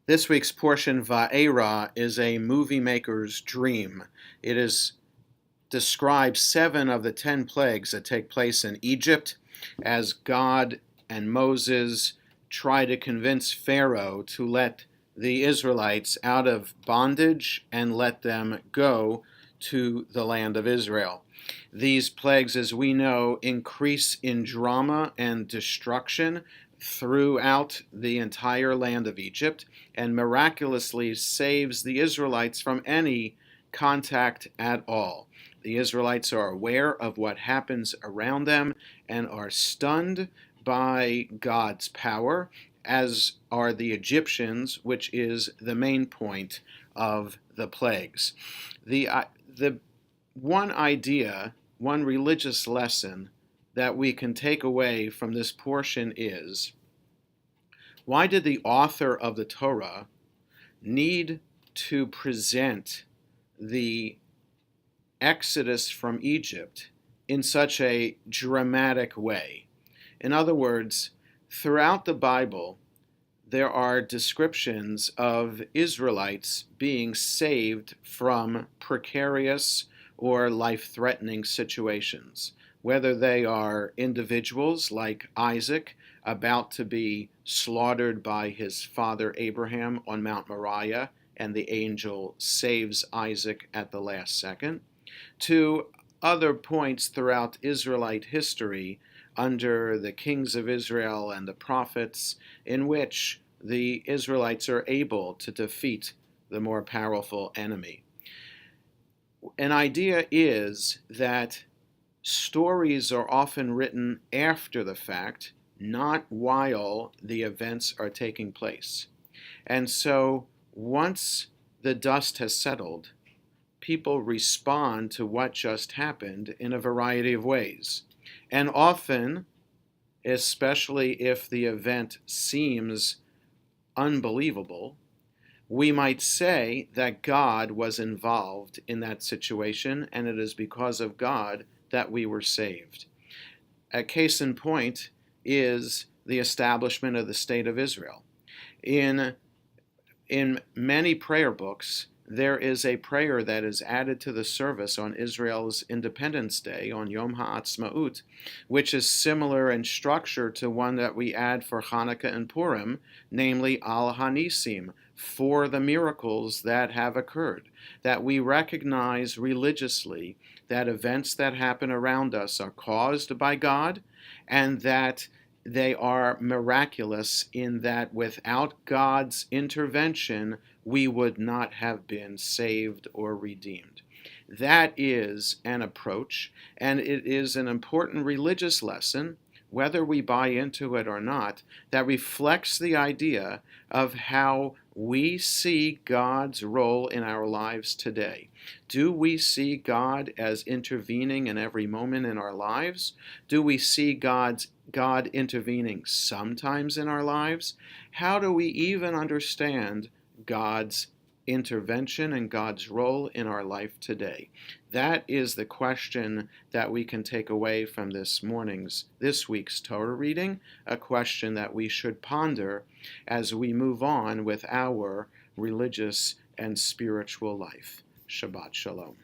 This week's portion, VaEra, is a movie maker's dream. It describes 7 of the 10 plagues that take place in Egypt as God and Moses try to convince Pharaoh to let the Israelites out of bondage and let them go to the land of Israel. These plagues, as we know, increase in drama and destruction throughout the entire land of Egypt and miraculously saves the Israelites from any contact at all. The Israelites are aware of what happens around them and are stunned by God's power, as are the Egyptians, which is the main point of the plagues. The one idea, one religious lesson that we can take away from this portion is, why did the author of the Torah need to present the Exodus from Egypt in such a dramatic way? In other words, throughout the Bible, there are descriptions of Israelites being saved from precarious or life-threatening situations, whether they are individuals like Isaac about to be slaughtered by his father Abraham on Mount Moriah, and the angel saves Isaac at the last second, to other points throughout Israelite history under the kings of Israel and the prophets, in which the Israelites are able to defeat the more powerful enemy. An idea is that stories are often written after the fact, not while the events are taking place. And so once the dust has settled, people respond to what just happened in a variety of ways. And often, especially if the event seems unbelievable, we might say that God was involved in that situation, and it is because of God that we were saved. A case in point is the establishment of the State of Israel. In many prayer books, there is a prayer that is added to the service on Israel's Independence Day, on Yom HaAtzmaut, which is similar in structure to one that we add for Hanukkah and Purim, namely Al Hanisim, for the miracles that have occurred, that we recognize religiously that events that happen around us are caused by God, and that they are miraculous in that without God's intervention, we would not have been saved or redeemed. That is an approach, and it is an important religious lesson, whether we buy into it or not, that reflects the idea of how we see God's role in our lives today. Do we see God as intervening in every moment in our lives? Do we see God intervening sometimes in our lives? How do we even understand God's intervention and God's role in our life today? That is the question that we can take away from this week's Torah reading, a question that we should ponder as we move on with our religious and spiritual life. Shabbat Shalom.